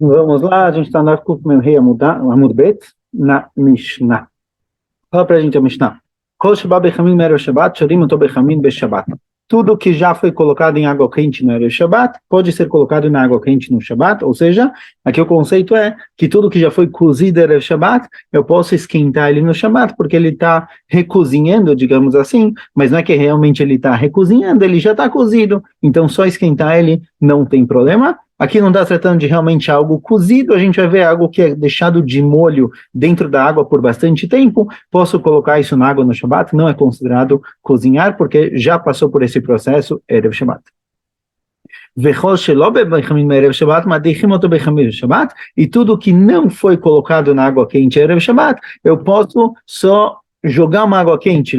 Vamos lá, a gente está na Kuf Memhei Amud Bet, na Mishnah. Fala para a gente a Mishnah. Kol sheba bechamim me'erev Shabbat, shorim oto bechamim beShabbat. Tudo que já foi colocado em água quente no Erev Shabbat, pode ser colocado na água quente no Shabbat, ou seja, aqui o conceito é que tudo que já foi cozido no Erev Shabbat, eu posso esquentar ele no Shabbat, porque ele está recozinhando, digamos assim, mas não é que realmente ele está recozinhando, ele já está cozido, então só esquentar ele não tem problema. Aqui não está tratando de realmente algo cozido, a gente vai ver algo que é deixado de molho dentro da água por bastante tempo, posso colocar isso na água no Shabbat, não é considerado cozinhar, porque já passou por esse processo, Erev Shabbat. E tudo que não foi colocado na água quente, Erev Shabbat, eu posso só jogar uma água quente,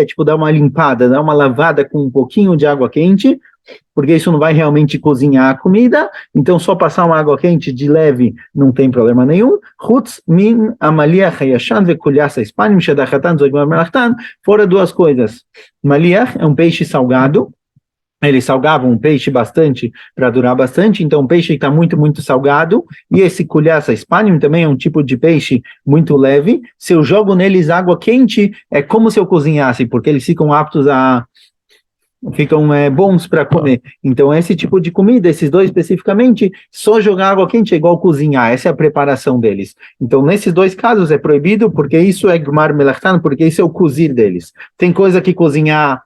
tipo dar uma limpada, dar uma lavada com um pouquinho de água quente, porque isso não vai realmente cozinhar a comida, então só passar uma água quente de leve não tem problema nenhum. Chutz min amaliach hayashan vekulhasa ispanim shedachatan zoigmar melachtan. Fora duas coisas. Maliach é um peixe salgado, eles salgavam um peixe bastante para durar bastante, então um peixe que está muito, muito salgado, e esse kulhasa ispanim também é um tipo de peixe muito leve. Se eu jogo neles água quente, é como se eu cozinhasse, porque eles ficam aptos a ficam bons para comer. Então, esse tipo de comida, esses dois especificamente, só jogar água quente é igual cozinhar, essa é a preparação deles. Então, nesses dois casos é proibido, porque isso é gmar melachtan, porque isso é o cozir deles. Tem coisa que cozinhar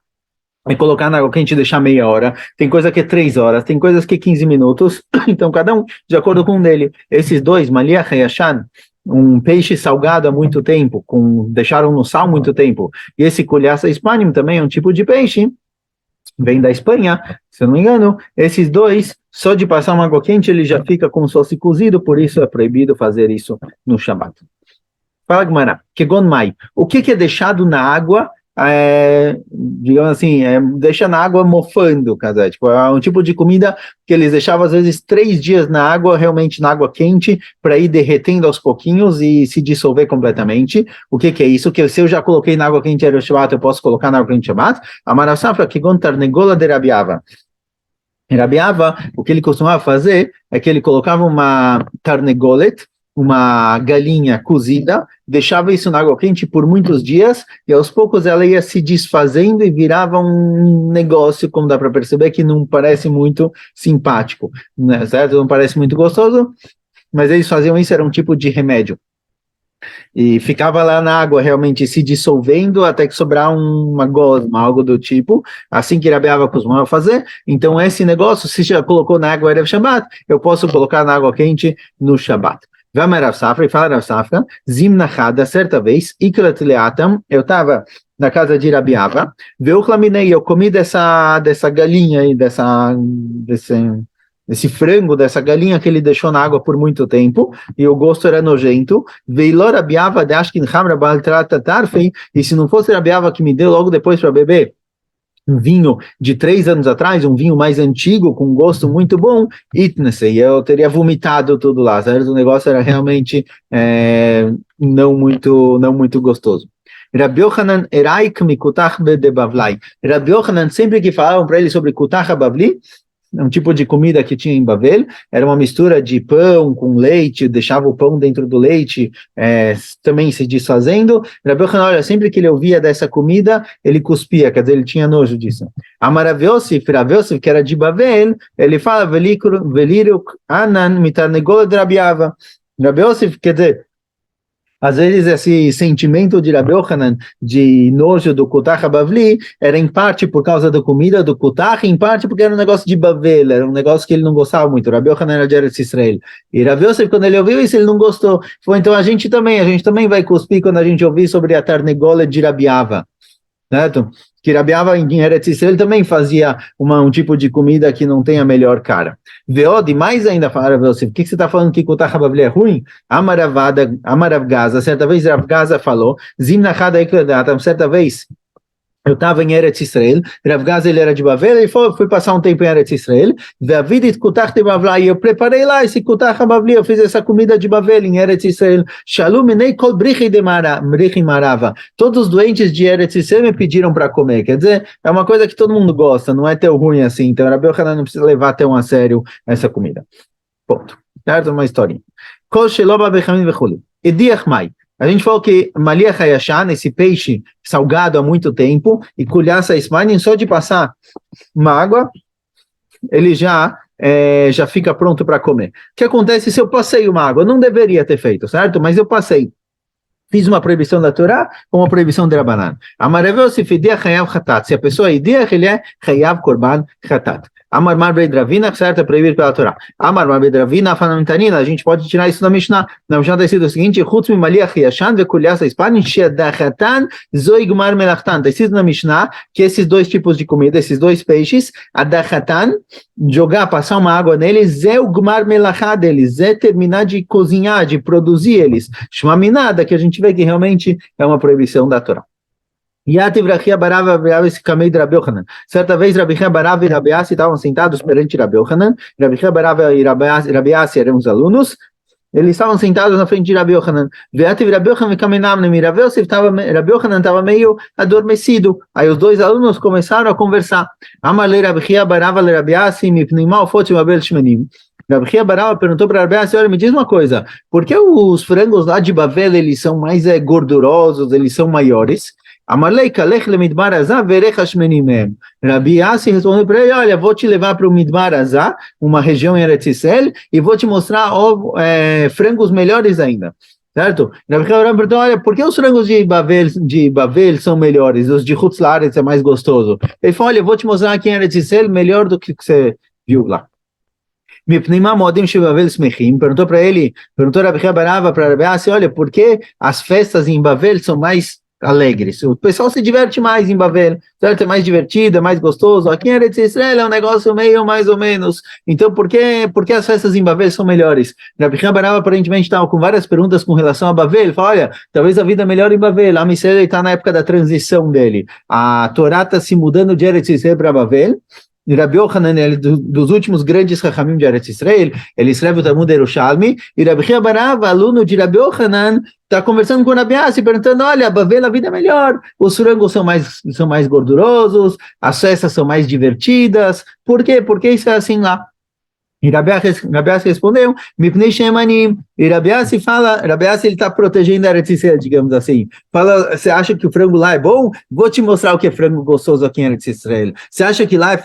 é colocar na água quente e deixar meia hora, tem coisa que é 3 horas, tem coisas que é 15 minutos, então cada um de acordo com um dele. Esses dois, maliach e yashan, um peixe salgado há muito tempo, deixaram no sal muito tempo, e esse kulhasa ispanim também é um tipo de peixe, vem da Espanha, se eu não me engano, esses dois, só de passar uma água quente, ele já fica como se fosse cozido, por isso é proibido fazer isso no Shabbat. Fala, Gmará, Kegon Mai, o que é deixado na água, digamos assim, deixa na água mofando, casé, tipo, é um tipo de comida que eles deixavam às vezes 3 dias na água, realmente na água quente, para ir derretendo aos pouquinhos e se dissolver completamente. O que é isso? Que se eu já coloquei na água quente era o Shabbat, eu posso colocar na água quente Shabbat. Amarav Safra, Kegon Tarnegola de Rabiava. Rabiava, o que ele costumava fazer é que ele colocava uma tarnegolet, uma galinha cozida, deixava isso na água quente por muitos dias, e aos poucos ela ia se desfazendo e virava um negócio, como dá para perceber, que não parece muito simpático, né, certo? Não parece muito gostoso, mas eles faziam isso, era um tipo de remédio. E ficava lá na água realmente se dissolvendo até que sobrar uma gosma, algo do tipo, assim que Rabiava costumava fazer. Então esse negócio, se já colocou na água Erev Shabbat, eu posso colocar na água quente no Shabbat. Vamos Rav Safra, e fala Rav Safra, Zimnachada, certa vez, Ikrat Leatam, eu estava na casa de Rabiava, eu comi dessa galinha aí, desse frango, dessa galinha que ele deixou na água por muito tempo, e o gosto era nojento, Veilor Rabiava de Ashkin Hamra Baltrata Tarfei, e se não fosse Rabiava que me deu logo depois para beber, um vinho de 3 anos atrás, um vinho mais antigo, com um gosto muito bom, Itnesei, eu teria vomitado tudo lá, certo? O negócio era realmente não muito gostoso. Rabbi Yochanan Eraik Mikutach de Bavlai. Rabbi Yochanan, sempre que falavam para ele sobre Kutach Bavli, um tipo de comida que tinha em Bavel, era uma mistura de pão com leite, deixava o pão dentro do leite, também se desfazendo. Rabbi Yochanan, olha, sempre que ele ouvia dessa comida, ele cuspia, quer dizer, ele tinha nojo disso. Amarav Yosef, Rav Yosef, que era de Bavel, ele fala, Veliruk anan mitarnegol de Rabiava. Rav Yosef, quer dizer, às vezes esse sentimento de Rabbi Yochanan, de nojo do Kutach Bavli, era em parte por causa da comida do Kutach, em parte porque era um negócio de Bavel, era um negócio que ele não gostava muito. Rabbi Yochanan era de Eretz Israel. E Rabbi Yosef, quando ele ouviu isso, ele não gostou. Foi, então a gente também vai cuspir quando a gente ouvir sobre a Tarnegola de Rabiava, certo? Que Rabiava em Eretz Israel também fazia um tipo de comida que não tem a melhor cara. Veode, mais ainda, fala você, o que você está falando que Kutach Bavli é ruim? Amarav Gaza, certa vez Rav Gaza falou, Zimnachada Ekledatam, certa vez eu estava em Eretz Israel, Rav Gaza ele era de Bavel, ele foi passar um tempo em Eretz Israel, e eu preparei lá esse Kutach Bavli, eu fiz essa comida de Bavel em Eretz Israel, Shalom Minei Kol Brichi Marava, todos os doentes de Eretz Israel me pediram para comer, quer dizer, é uma coisa que todo mundo gosta, não é tão ruim assim, então Rabbi Yochanan não precisa levar tão a sério essa comida. Ponto. certo? Uma historinha. Kol sheloba bechamin vechuli. Ediach mai. A gente falou que Maliach Hayashan, esse peixe salgado há muito tempo, e Kulhasa Ismanin, só de passar uma água, ele já fica pronto para comer. O que acontece se eu passei uma água? Eu não deveria ter feito, certo? Mas eu passei. Fiz uma proibição da Torá ou uma proibição de Rabanan. Amarevel se fidia chayav chatat. Se a pessoa é idiach, ele é chayav korban chatat. Amar mar beidravina, certo? É proibido pela Torá. Amar mar beidravina, fanamitanina. A gente pode tirar isso da Mishnah. Na Mishnah está escrito o seguinte: chutz mi maliach yashan vekulhasa ispanin shedachatan zoigmar melachtan. Está escrito na Mishnah que esses dois tipos de comida, esses dois peixes, adachatan, jogar, passar uma água neles, é o gmar melachá deles, é terminar de cozinhar, de produzir eles. Shmaminada, que a gente vê que realmente é uma proibição da Torá. Yativ Rachia Barava esse caminho de Rabi Yochanan. Certa vez Rabi Barava e Rabi Assi estavam sentados perante Rabi Yochanan. Rabi Barava e Rabi Assi eram os alunos. Eles estavam sentados na frente de Rabi Yochanan. Yativ Rabi Yochanan caminhava Rabi Yochanan estava meio adormecido. Aí os dois alunos começaram a conversar. Amalei Rabi Barava e Rabi Assi mipnimal fotim abel shmenim. Rabi Barava perguntou para Rabi Assi: olha, me diz uma coisa, por que os frangos lá de Bavel eles são mais gordurosos, eles são maiores? Amalei kalech lemidbar azah verech hashmenim mehem. Rabi Assi respondeu para ele: olha, vou te levar para o Midbar Azah, uma região em Eretz Yisrael, e vou te mostrar frangos melhores ainda. Certo? Rabi Barava perguntou: olha, por que os frangos de Bavel são melhores? Os de Chutz La'aretz é mais gostoso. Ele falou: olha, eu vou te mostrar aqui em Eretz Yisrael melhor do que você viu lá. Perguntou Rabi Barava para Rabi Assi: olha, por que as festas em Bavel são mais alegres? O pessoal se diverte mais em Bavel, certo? É mais divertido, é mais gostoso. Aqui em Eretz Yisrael é um negócio meio mais ou menos. Então, por que as festas em Bavel são melhores? Rabi Barava aparentemente estava com várias perguntas com relação a Bavel. Ele falou: olha, talvez a vida é melhor em Bavel. A Israel está na época da transição dele. A Torá está se mudando de Eretz Yisrael para Bavel. E Rabi Yochanan, dos últimos grandes Chachamim de Eretz Yisrael, ele escreve o Talmud Yerushalmi, e Rabi Barava, aluno de Rabi Yochanan, está conversando com o Rabi Assi, perguntando: olha, Bavel, a vida é melhor, os frangos são mais gordurosos, as festas são mais divertidas, por quê? Por que isso é assim lá? E Rabi Assi respondeu: Mipnei Shemanim. E Rabi Assi ele está protegendo a Eretz Yisrael, digamos assim. Fala: você acha que o frango lá é bom? Vou te mostrar o que é frango gostoso aqui em Eretz Yisrael. Você acha que lá é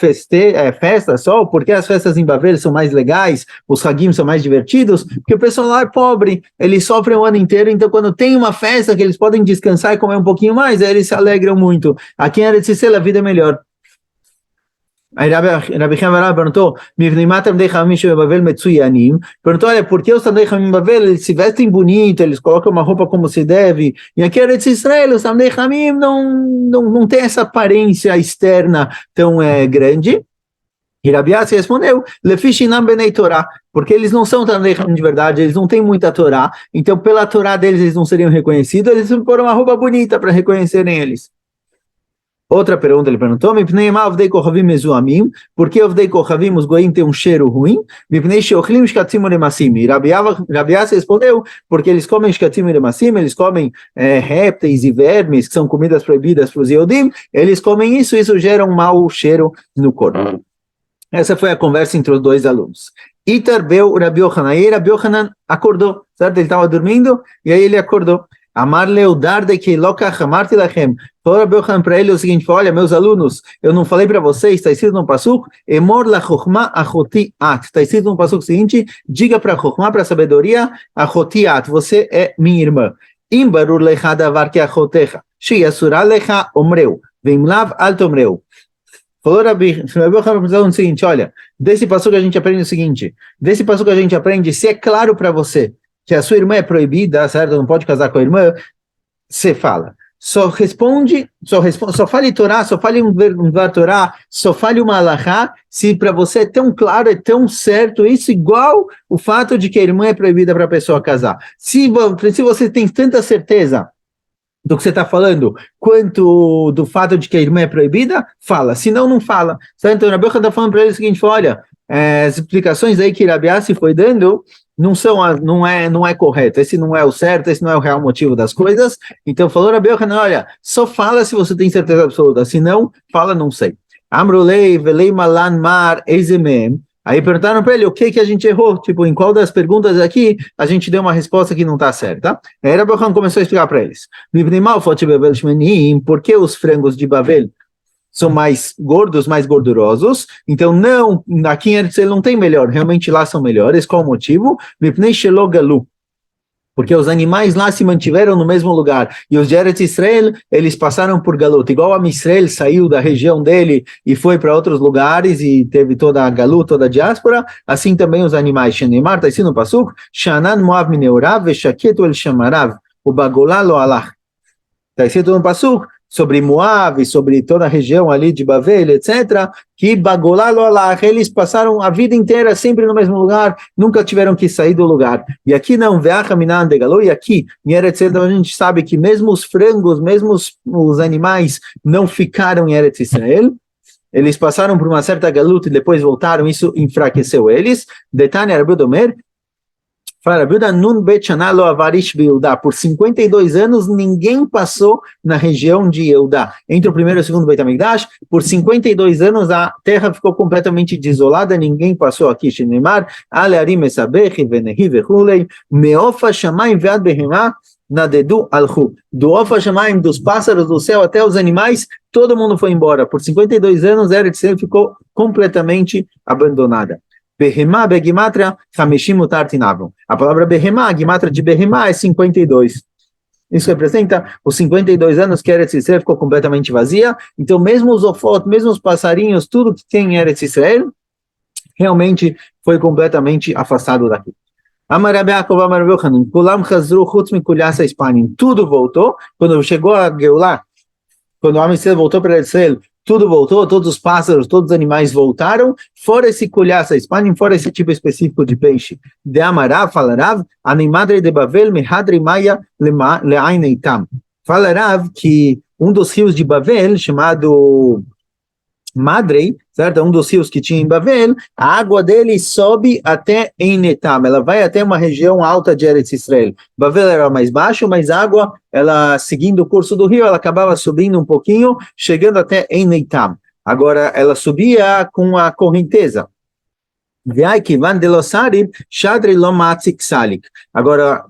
festa só? Porque as festas em Bavel são mais legais, os hagim são mais divertidos? Porque o pessoal lá é pobre, eles sofrem o ano inteiro, então quando tem uma festa que eles podem descansar e comer um pouquinho mais, aí eles se alegram muito. Aqui em Eretz Yisrael a vida é melhor. Aí Rabi Barava perguntou: perguntou: olha, por que os Talmidei Chamim Bavel eles se vestem bonito, eles colocam uma roupa como se deve, e aqui em Eretz Yisrael os Talmidei Chamim não tem essa aparência externa tão grande? E Rabi Assi respondeu: Lefishinam Benei Torá, porque eles não são Talmidei Chamim de verdade, eles não têm muita Torá, então pela Torá deles eles não seriam reconhecidos, eles vão pôr uma roupa bonita para reconhecerem eles. Outra pergunta, ele perguntou: por que Ovdei Kochavim, os goim, têm um cheiro ruim? E Rabi Assi respondeu: porque eles comem shkatim e lemassim, eles comem répteis e vermes, que são comidas proibidas para os Yehudim, eles comem isso gera um mau cheiro no corpo. Essa foi a conversa entre os dois alunos. Itarbeu Rabi Yochanan, aí Rabi Yochanan acordou, certo? Ele estava dormindo, e aí ele acordou. Amar leudar de que loca chamarti lachem. Falou Rabi Yochanan para ele o seguinte: olha, meus alunos, eu não falei para vocês, está escrito no pasuk, emor la chokhmah achoti at. Está escrito no pasuk seguinte: diga para a chokhmah, para a sabedoria, achoti at, você é minha irmã. Im barur lecha davar que achotecha, shi asura lecha omreu, vem lav alt omreu. Falou Rabi Yochanan o seguinte: olha, desse pasuk a gente aprende o seguinte, se é claro para você que a sua irmã é proibida, certo? Não pode casar com a irmã, você fala. Só fale Torá, só fale um Torá, só fale uma alahá, se para você é tão claro, é tão certo, isso igual o fato de que a irmã é proibida para a pessoa casar. Se você tem tanta certeza do que você está falando, quanto do fato de que a irmã é proibida, fala, senão não fala. Certo? Então, Rabi Yochanan está falando para ele o seguinte: olha, as explicações aí que Rabi Assi foi dando não é correto, esse não é o certo, esse não é o real motivo das coisas. Então falou Rabi Yochanan: olha, só fala se você tem certeza absoluta, se não, fala não sei. Amrulei velei malan mar eizemem. Aí perguntaram para ele o que a gente errou, tipo, em qual das perguntas aqui a gente deu uma resposta que não está certa. Aí Rabbi Yochanan começou a explicar para eles. Por que os frangos de Bavel são mais gordos, mais gordurosos? Então, não, aqui em Eretz Israel não tem melhor, realmente lá são melhores. Qual o motivo? Porque os animais lá se mantiveram no mesmo lugar, e os de Eretz Israel, eles passaram por galuta, igual a Israel saiu da região dele e foi para outros lugares, e teve toda a galuta, toda a diáspora, assim também os animais. Shenemar, está escrito no Pasuk, Shanan Moav Mineurav, Veshaketu El Shamarav, o Bagolá Lo Alach. Está escrito no Pasuk, sobre Moab, sobre toda a região ali de Bavel, etc., que Bagolá Lo Alach, eles passaram a vida inteira sempre no mesmo lugar, nunca tiveram que sair do lugar. E aqui não, Veacha Minan de Galo, e aqui, em Eretz Israel, a gente sabe que mesmo os frangos, mesmo os animais, não ficaram em Eretz Israel, eles passaram por uma certa galuta e depois voltaram, isso enfraqueceu eles. Detane Rabi Domer, por 52 anos, ninguém passou na região de Eudá. Entre o primeiro e o segundo Beit HaMikdash, por 52 anos, a terra ficou completamente desolada, ninguém passou aqui. Shenemar, Alearim Esabech, Venehi, Vechulei, Meofa Shamayim Vead Behemá, Nadedu Alhu. Do Ofa Shamayim, dos pássaros do céu até os animais, todo mundo foi embora. Por 52 anos, Eretz Israel ficou completamente abandonada. Behemá, Begimatria, Hamishim Utartinavam. A palavra Behemá, a Gimatria de Behemá é 52. Isso representa os 52 anos que Eretz Israel ficou completamente vazia. Então, mesmo os ofot, mesmo os passarinhos, tudo que tem em Eretz Israel, realmente foi completamente afastado daqui. Amar Rabbi Yaakov, Amar Rabbi Yochanan, Kulam Chazru Chutz Mikulyasa Ispanim. Tudo voltou. Quando chegou a Geulah, quando o Am Yisrael voltou para Israel, tudo voltou, todos os pássaros, todos os animais voltaram, fora esse colhaça, Spanim, fora esse tipo específico de peixe. De Amarav, falarav, Animadre de Bavel, Mehadre Maia, Leaineitam. Falarav que um dos rios de Bavel, chamado Madrei, certo? Um dos rios que tinha em Bavel, a água dele sobe até Einetam, ela vai até uma região alta de Eretz Israel. Bavel era mais baixo, mas a água, ela seguindo o curso do rio, ela acabava subindo um pouquinho, chegando até Einetam. Agora, ela subia com a correnteza. Agora,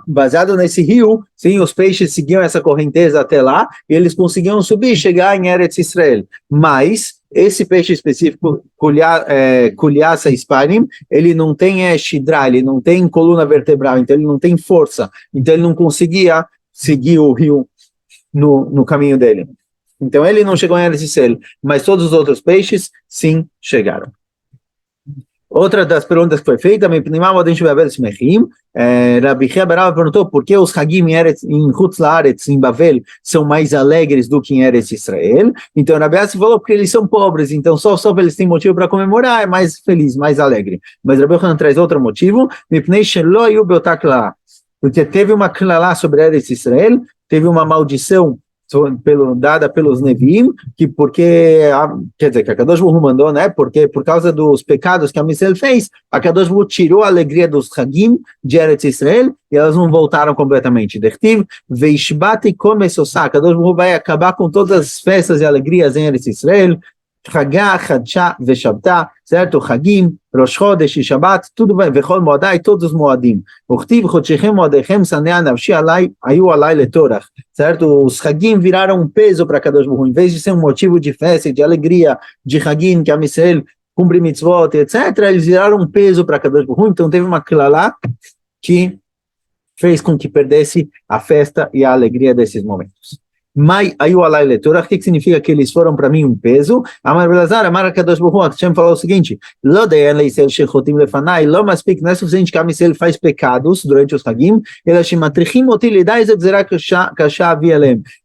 baseado nesse rio, sim, os peixes seguiam essa correnteza até lá, e eles conseguiam subir e chegar em Eretz Israel. Mas esse peixe específico, Kulyasa Ispanim, ele não tem shidra, ele não tem coluna vertebral, então ele não tem força, então ele não conseguia seguir o rio no caminho dele. Então ele não chegou em Eretz Israel, mas todos os outros peixes, sim, chegaram. Outra das perguntas que foi feita, Rabi Chia Barava perguntou por que os Hagim em Chutz Laaretz, em Bavel, são mais alegres do que em Eretz Israel. Então Rabi Yassi falou porque eles são pobres, então só eles têm motivo para comemorar, é mais feliz, mais alegre. Mas Rabi Yochanan traz outro motivo, porque teve uma clalá sobre Eretz Israel, teve uma maldição dada pelos Neviim, que quer dizer, que a Kadosh Baruch Hu mandou, né, porque por causa dos pecados que a Israel fez, a Kadosh Baruch Hu tirou a alegria dos Hagim de Eretz Israel, e elas não voltaram completamente. Dertiv, Veishbati Komesosa, a Kadosh Baruch Hu vai acabar com todas as festas e alegrias em Eretz Israel, Chagah, Chadsha, Veshabta, certo? Chagim, Rosh Chodesh e Shabbat, tudo bem, Vechol Moadai, todos os Moadim. Uchtiv, Chodshechem, Moadechem, Sanea, Navshi, Alai, Ayu, Alai, Letorach, certo? Os Chagim viraram um peso para Kadosh Baruch Hu, em vez de ser um motivo de festa, de alegria, de Chagim, que a Israel cumpre mitzvot, etc., eles viraram um peso para Kadosh Baruch Hu, então teve uma Klalá que fez com que perdesse a festa e a alegria desses momentos. Mai ayu alai letorah, o que significa que eles foram para mim um peso? Amar Belazar, Amar Kadosh Baruch Hu, Hashem falou o seguinte: Lo deyan leisel shechotim lefanai, lo maspik, não é suficiente que a Israel faz pecados durante os Hagim,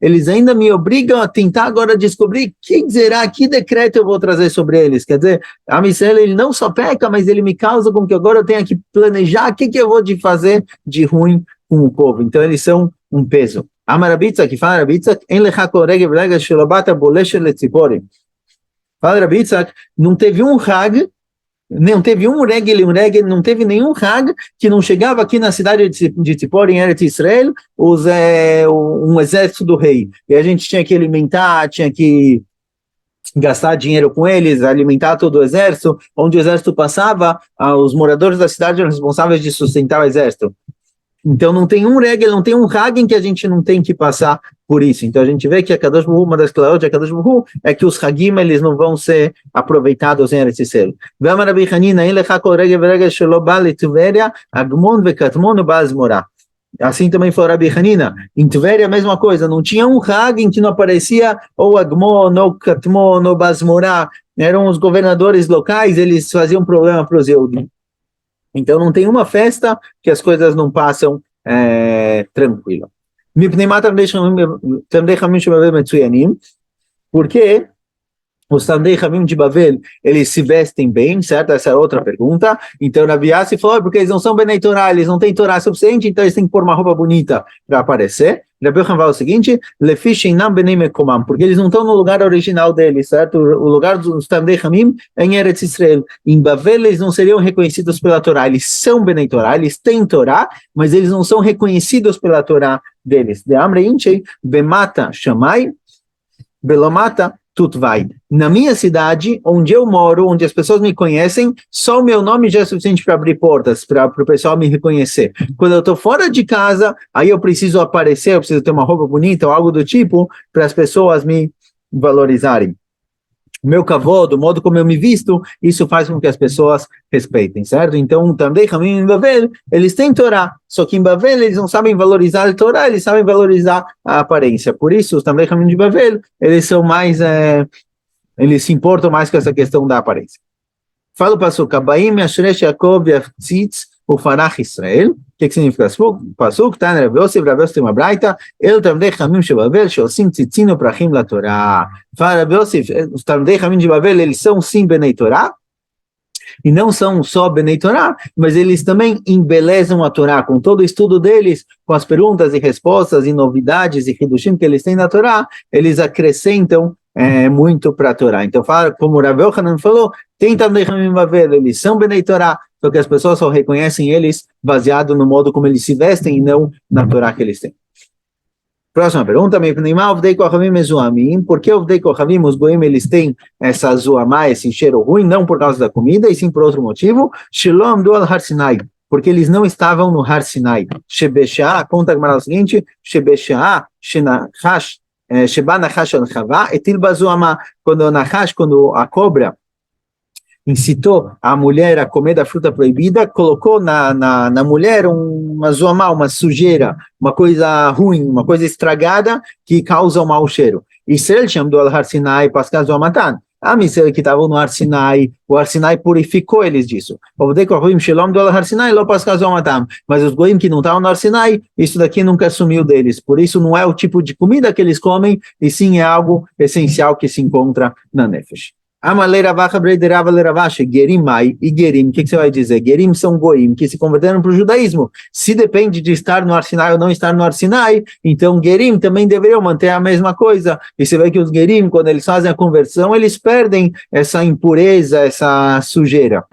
eles ainda me obrigam a tentar agora descobrir que será, que decreto eu vou trazer sobre eles. Quer dizer, a Israel, ele não só peca, mas ele me causa com que agora eu tenha que planejar o que eu vou fazer de ruim com o povo. Então eles são um peso. Amar Rabitza, que fala Rabitza, em lechako regev regev shelobata boleshet letziporim. Fala Rabitza, não teve um hag, não teve um regel, não teve nenhum hag que não chegava aqui na cidade de Tzipor, em Eretz Israel, um exército do rei. E a gente tinha que alimentar, tinha que gastar dinheiro com eles, alimentar todo o exército, onde o exército passava, os moradores da cidade eram responsáveis de sustentar o exército. Então não tem um regel, não tem um Hagen que a gente não tem que passar por isso. Então a gente vê que a Kadosh Baruch Hu, uma das clarot de Kadosh Baruch Hu, é que os Hagim eles não vão ser aproveitados em Eretz Yisrael. V'amar Rabbi Hanina, in lecha kol regel v'regel shelo ba leTiveria, agmon vekatmon u'baz morah. Assim também foi Rabbi Hanina. Em Tveria a mesma coisa, não tinha um Hagim que não aparecia ou Agmon, ou Katmon, ou Baz Morah. Eram os governadores locais, eles faziam problema para os Yehudim. Então não tem uma festa que as coisas não passam tranquilo. Porque os Talmidei Chamim de Bavel, eles se vestem bem, certo? Essa é outra pergunta. Então, Rabi Yassi falou, porque eles não são Benei Torá, eles não têm Torá suficiente, então eles têm que pôr uma roupa bonita para aparecer. Rabi Yochanan fala o seguinte, Lefish Einam Benei Mekomam, porque eles não estão no lugar original deles, certo? O lugar dos Talmidei Chamim é em Eretz Yisrael. Em Bavel, eles não seriam reconhecidos pela Torá, eles são Benei Torá, eles têm Torá, mas eles não são reconhecidos pela Torá deles. De Amrei Inchei, Bemata Shamai, Belomata Tutvai. Na minha cidade, onde eu moro, onde as pessoas me conhecem, só o meu nome já é suficiente para abrir portas, para o pessoal me reconhecer. Quando eu estou fora de casa, aí eu preciso aparecer, eu preciso ter uma roupa bonita ou algo do tipo, para as pessoas me valorizarem. O meu kavod, o modo como eu me visto, isso faz com que as pessoas respeitem, certo? Então, também, em Bavel, eles têm Torá, só que em Bavel eles não sabem valorizar a Torá, eles sabem valorizar a aparência. Por isso, os também de Bavel, eles são mais, eles se importam mais com essa questão da aparência. Fala o Pasuk, Abaim Yashresh Yaakov Yaftzitz Ufarach Israel. O que significa Pasuk? Tá, Rabi Yosef tem uma braita, El Talmidei Chamim de Bavel, Shosim Tzitzin Uprachim La Torá. Fala Rabi Yosef, os Talmidei Chamim de Bavel, eles são sim Benei Torá, e não são só Benei Torá, mas eles também embelezam a Torá, com todo o estudo deles, com as perguntas e respostas, e novidades e hidushim que eles têm na Torá, eles acrescentam muito para a Torá. Então, fala, como o Rabi Yochanan falou, tem Talmidei Chamim Bavel, eles são Benei Torá, só que as pessoas só reconhecem eles baseado no modo como eles se vestem e não na Torá que eles têm. Próxima pergunta, por que os goim eles têm essa zoamá, esse cheiro ruim, não por causa da comida, e sim por outro motivo? Shalom do Har Sinai, porque eles não estavam no Har Sinai. Shebeshah, conta a o seguinte, Shebeshah, Shenachash, Sheba Nachash al Chava, etil bazoamá, quando a cobra incitou a mulher a comer da fruta proibida, colocou na mulher uma zoamá, uma sujeira, uma coisa ruim, uma coisa estragada que causa um mau cheiro. Israel chamou al Har Sinai pascal zoamatan. A Israel que estavam no Har Sinai, o Har Sinai purificou eles disso. Mas os goim que não estavam no Har Sinai, isso daqui nunca sumiu deles. Por isso não é o tipo de comida que eles comem, e sim é algo essencial que se encontra na Nefesh. Gerim mai e Gerim, o que você vai dizer? Gerim são goim que se converteram para o judaísmo. Se depende de estar no Har Sinai ou não estar no Har Sinai, então Gerim também deveriam manter a mesma coisa. E você vê que os Gerim, quando eles fazem a conversão, eles perdem essa impureza, essa sujeira.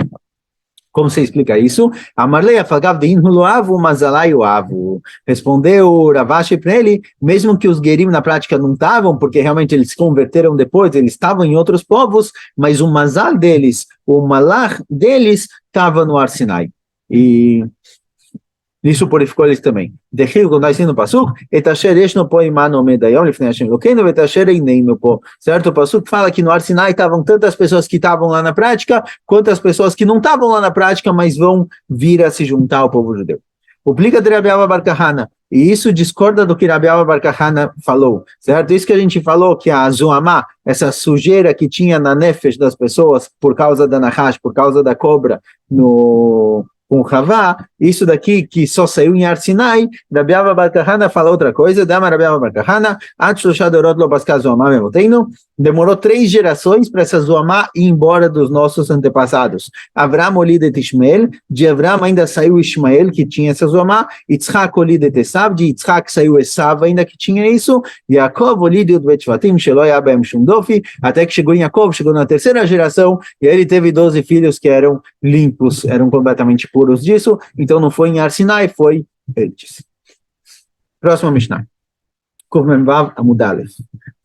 Como você explica isso? Amarlei afagav de inhuloavu, mazalai oavu. Respondeu Ravashi para ele, mesmo que os Gerim na prática não estavam, porque realmente eles se converteram depois, eles estavam em outros povos, mas o mazal deles, o malach deles, estava no Har Sinai. E isso purificou eles também. Dechil, quando está no Pasuk, etasher yesh no po imano medayom lifnei Hashem Elokeinu etasher einei no po. Certo? O Pasuk fala que no Har Sinai estavam tantas pessoas que estavam lá na prática, quanto as pessoas que não estavam lá na prática, mas vão vir a se juntar ao povo judeu. Publica de Rabi Abba bar Kahana, e isso discorda do que Rabi Abba bar Kahana falou, certo? Isso que a gente falou, que a zoamá, essa sujeira que tinha na nefesh das pessoas, por causa da nahash, por causa da cobra, com Havá, isso daqui que só saiu em Har Sinai, Rabi Abba bar Kahana fala outra coisa, Dama Rabi Abba bar Kahana, demorou 3 gerações para essa zoamá ir embora dos nossos antepassados. Avram olidet Ishmael, de Avram ainda saiu Ishmael, que tinha essa zoamá, Yitzhak olidet Esav, de Yitzhak saiu Esav ainda que tinha isso, Yaakov olidet Betshvatim, Shelo Yabem Shumdofi, até que chegou em Yaakov, chegou na 3ª geração, e ele teve 12 filhos que eram limpos, eram completamente puros disso, então não foi em Har Sinai, foi antes. Próxima Mishnah. Kuf Mem Vav Amud Aleph.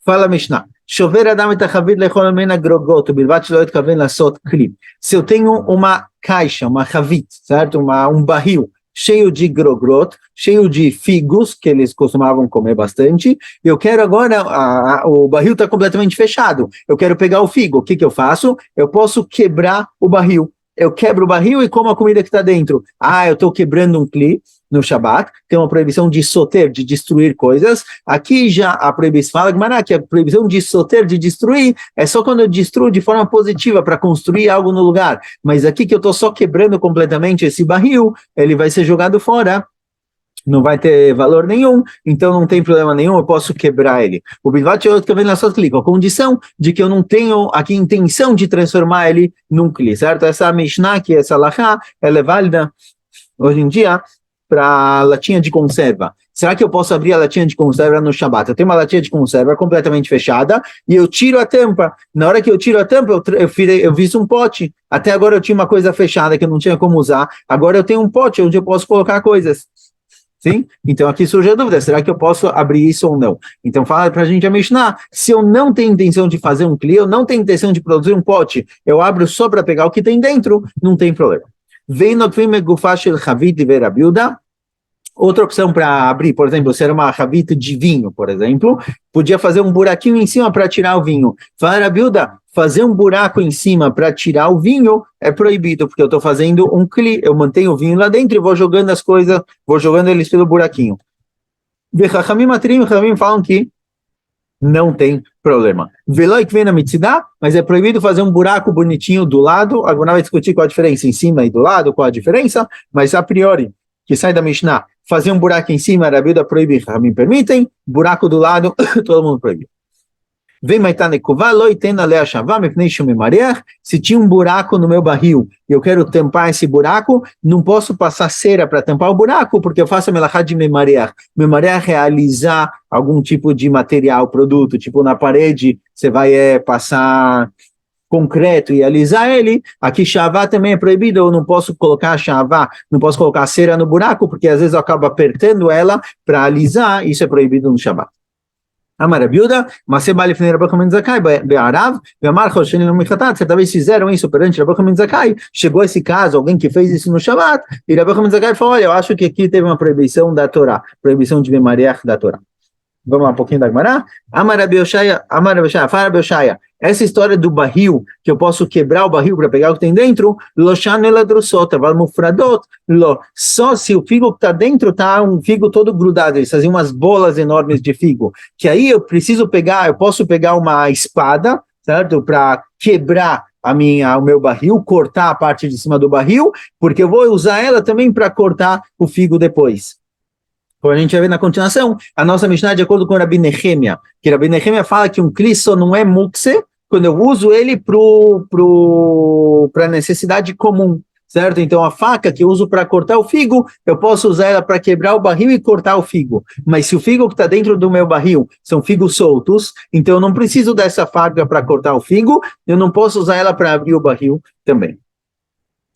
Fala Mishnah. Chover Adam et Achavit lechol mena grogot, bilvat shelo etkaven lasot kli. Se eu tenho uma caixa, uma chavit, certo? Um barril cheio de grogrot, cheio de figos, que eles costumavam comer bastante, eu quero agora, o barril está completamente fechado, eu quero pegar o figo, o que eu faço? Eu posso quebrar o barril, eu quebro o barril e como a comida que está dentro. Eu estou quebrando um kli no Shabat, tem uma proibição de soter, de destruir coisas. Aqui já a proibição, fala que a proibição de soter, de destruir, é só quando eu destruo de forma positiva para construir algo no lugar. Mas aqui que eu estou só quebrando completamente esse barril, ele vai ser jogado fora, não vai ter valor nenhum, então não tem problema nenhum, eu posso quebrar ele. O Bilvat com a condição de que eu não tenho aqui intenção de transformar ele num kli, certo? Essa Mishnah, que essa Lachá, ela é válida hoje em dia para latinha de conserva. Será que eu posso abrir a latinha de conserva no Shabat? Eu tenho uma latinha de conserva completamente fechada e eu tiro a tampa. Na hora que eu tiro a tampa, eu fiz um pote. Até agora eu tinha uma coisa fechada que eu não tinha como usar. Agora eu tenho um pote onde eu posso colocar coisas. Sim? Então aqui surge a dúvida, será que eu posso abrir isso ou não? Então fala pra gente a Mishnah, se eu não tenho intenção de fazer um kli, eu não tenho intenção de produzir um pote, eu abro só para pegar o que tem dentro, não tem problema. Vem no Tvim Gufá Shel Chavit de Verabiuda. Outra opção para abrir, por exemplo, se era uma chavita de vinho, por exemplo, podia fazer um buraquinho em cima para tirar o vinho. Fala, Rabiuda, fazer um buraco em cima para tirar o vinho é proibido, porque eu estou fazendo um kli, eu mantenho o vinho lá dentro e vou jogando as coisas, vou jogando eles pelo buraquinho. Vechachamim Matrim, falam que não tem problema. Veloi que vem na mitzvah, mas é proibido fazer um buraco bonitinho do lado. Agora vai discutir qual a diferença em cima e do lado, qual a diferença, mas a priori, que sai da Mishnah, fazer um buraco em cima, Rabiuda proíbe, me permitem, buraco do lado, todo mundo proíbe. Vem Maitanekuvá, loitena leachavá, mepnei shumimariach, se tinha um buraco no meu barril e eu quero tampar esse buraco, não posso passar cera para tampar o buraco, porque eu faço a melachá de memariach. Memariach é alisar algum tipo de material, produto, tipo na parede, você vai passar concreto e alisar ele. Aqui chavá também é proibido, eu não posso colocar chavá, não posso colocar cera no buraco, porque às vezes eu acabo apertando ela para alisar, isso é proibido no Shabat. Amarabiuda, mas se balifnei Rabbi Chamin Zakai, Be'arav, Be'amar Chosheni no Michatat, certa vez fizeram isso perante Rabbi Chamin Zakai, chegou esse caso, alguém que fez isso no Shabat, e Rabbi Chamin Zakai falou, olha, eu acho que aqui teve uma proibição da Torá, proibição de Memariach da Torá. Vamos lá um pouquinho da Gemara. Amarabiushaya, Farabiushaya. Essa história do barril, que eu posso quebrar o barril para pegar o que tem dentro, só se o figo que está dentro está um figo todo grudado, eles faziam umas bolas enormes de figo, que aí eu posso pegar uma espada, certo? Para quebrar o meu barril, cortar a parte de cima do barril, porque eu vou usar ela também para cortar o figo depois. Como a gente vai ver na continuação, a nossa Mishnah é de acordo com Rabi Nehemia, que Rabi Nehemia fala que um kli só não é mukse quando eu uso ele para necessidade comum, certo? Então a faca que eu uso para cortar o figo, eu posso usar ela para quebrar o barril e cortar o figo. Mas se o figo que está dentro do meu barril são figos soltos, então eu não preciso dessa faca para cortar o figo, eu não posso usar ela para abrir o barril também.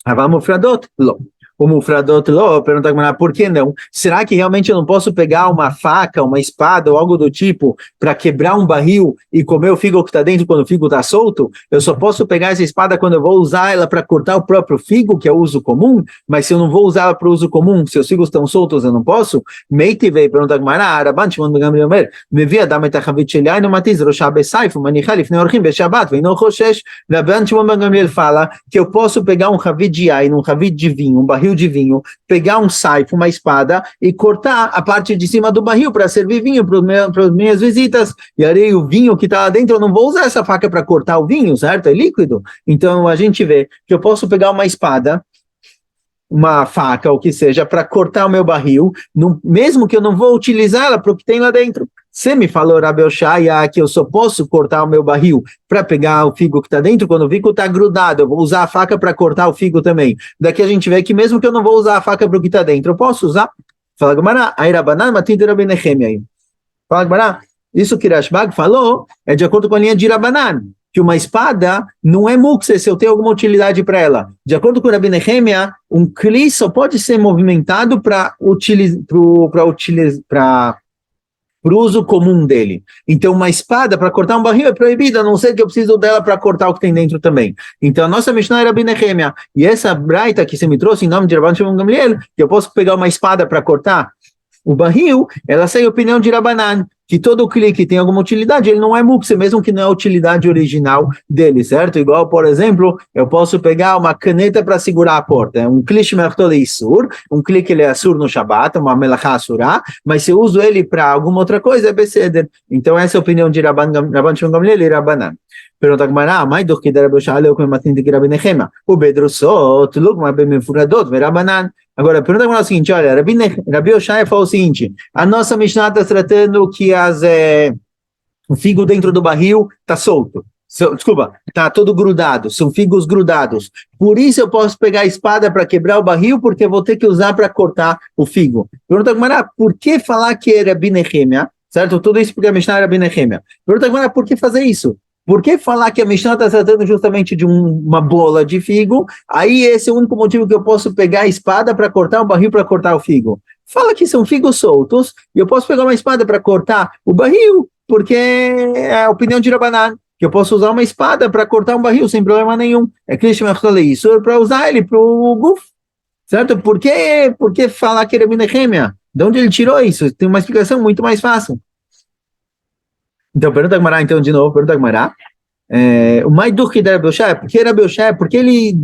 Vamos Fradot? Não. O Mufradot Lo pergunta por que não? Será que realmente eu não posso pegar uma faca, uma espada ou algo do tipo para quebrar um barril e comer o figo que está dentro quando o figo está solto? Eu só posso pegar essa espada quando eu vou usar ela para cortar o próprio figo, que é o uso comum, mas se eu não vou usar ela para o uso comum, se os figos estão soltos, eu não posso? Meite veio perguntar Araban Shimon ben Gamliel me via dar metachavit sheliai no matiz roshá besaifu manichá lifnei orchim beshabat veino choshesh. Araban Shimon ben Gamliel fala que eu posso pegar um chavit de yain, um chavit de vinho, um barril de vinho, pegar um saifo, uma espada e cortar a parte de cima do barril para servir vinho para as minhas visitas. E aí o vinho que está lá dentro, eu não vou usar essa faca para cortar o vinho, certo? É líquido. Então a gente vê que eu posso pegar uma espada, uma faca, ou que seja, para cortar o meu barril, mesmo que eu não vou utilizá-la para o que tem lá dentro. Você me falou, Rabi Oshaya, que eu só posso cortar o meu barril para pegar o figo que está dentro, quando o figo está grudado, eu vou usar a faca para cortar o figo também. Daqui a gente vê que mesmo que eu não vou usar a faca para o que está dentro, eu posso usar. Fala, Gemara, Airabanan, Matinta Rabi Nehemia. Fala, Gemara, isso que Rashbag falou é de acordo com a linha de Rabanan, que uma espada não é mukse se eu tenho alguma utilidade para ela. De acordo com Rabi Nehemia, um kli só pode ser movimentado para para o uso comum dele. Então, uma espada para cortar um barril é proibida, a não ser que eu preciso dela para cortar o que tem dentro também. Então, a nossa Mishnah era Binechemia. E essa braita que você me trouxe em nome de Rabban Shimon Gamliel, que eu posso pegar uma espada para cortar o barril, ela segue a opinião de Rabanan, que todo clique tem alguma utilidade, ele não é mukse, mesmo que não é a utilidade original dele, certo? Igual, por exemplo, eu posso pegar uma caneta para segurar a porta, um clique isur, um clique ele é assur no Shabbat, uma melachá assurá, mas se eu uso ele para alguma outra coisa, é beseder. Então essa é a opinião de Rabban Shimon Gamliel e Rabanan. Pergunta a Gemara, mas do que Rabbi Yoshai leu com matin de Rabbi Nechema, o bedrusot, lugma bemfuradot, verabanan. Agora, pergunta a Gemara o seguinte, olha, Rabbi Yoshai falou o seguinte, a nossa Mishnah está tratando que o figo dentro do barril está solto. Desculpa, está todo grudado, são figos grudados. Por isso eu posso pegar a espada para quebrar o barril, porque eu vou ter que usar para cortar o figo. Pergunta a Gemara, por que falar que era Rabbi Nechema? Certo? Tudo isso porque a Mishnah era Rabbi Nechema. Pergunta a Gemara, por que fazer isso? Por que falar que a Mishnah está tratando justamente de uma bola de figo? Aí esse é o único motivo que eu posso pegar a espada para cortar o barril, para cortar o figo. Fala que são figos soltos, e eu posso pegar uma espada para cortar o barril, porque é a opinião de Rabanan, que eu posso usar uma espada para cortar um barril sem problema nenhum. É Krishna isso para usar ele para o guf. Certo? Por que falar que era Binechemia? De onde ele tirou isso? Tem uma explicação muito mais fácil. Então, pergunta a Gemara, então, de novo, pergunta a Gemara. O mais do que Rabbi Yoshai, porque Rabbi Yoshai, porque ele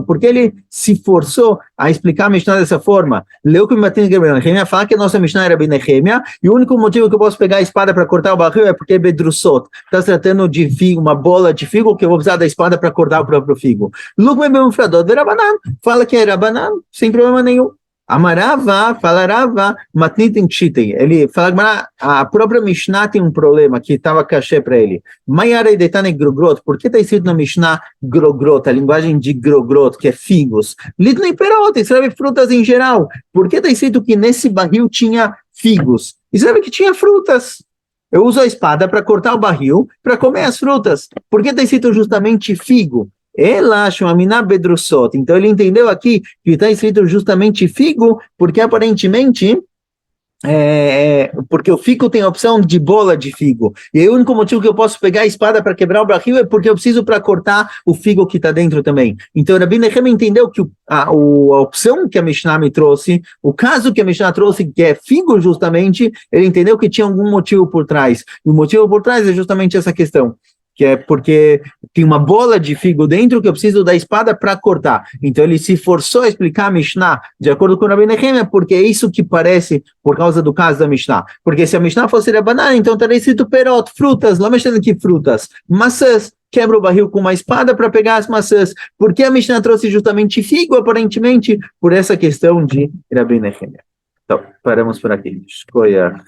porque ele se forçou a explicar a Mishnah dessa forma. Leu que me bateu em falar que a nossa Mishnah era Binechemia, e o único motivo que eu posso pegar a espada para cortar o barril é porque é bedrussot. Está se tratando de figo, uma bola de figo, que eu vou precisar da espada para cortar o próprio figo. Lugma bemufradot verabanan, fala que é Rabanan, sem problema nenhum. Amarava, falarava, matnitin chitem. Ele fala, a própria Mishnah tem um problema que estava cachê para ele. Maiara detane grogrot, por que está escrito na Mishnah grogrot, a linguagem de grogrot, que é figos? Lidnei perot, escreve frutas em geral. Por que está escrito que nesse barril tinha figos? Escreve que tinha frutas. Eu uso a espada para cortar o barril, para comer as frutas. Por que está escrito justamente figo? Ela chamamina bedrussot. Então ele entendeu aqui que está escrito justamente figo, porque aparentemente porque o figo tem a opção de bola de figo. E aí, o único motivo que eu posso pegar a espada para quebrar o barril é porque eu preciso para cortar o figo que está dentro também. Então, Rabbi Nechema entendeu que a opção que a Mishnah me trouxe, o caso que a Mishnah trouxe, que é figo justamente, ele entendeu que tinha algum motivo por trás. E o motivo por trás é justamente essa questão, que é porque tem uma bola de figo dentro que eu preciso da espada para cortar. Então ele se forçou a explicar a Mishnah de acordo com o Rabbi Nechema, porque é isso que parece por causa do caso da Mishnah. Porque se a Mishnah fosse Rabanan, então estaria escrito perot, frutas, lá mexendo aqui frutas, maçãs, quebra o barril com uma espada para pegar as maçãs. Por que a Mishnah trouxe justamente figo, aparentemente? Por essa questão de Rabbi Nechema. Então, paramos por aqui. Escolha.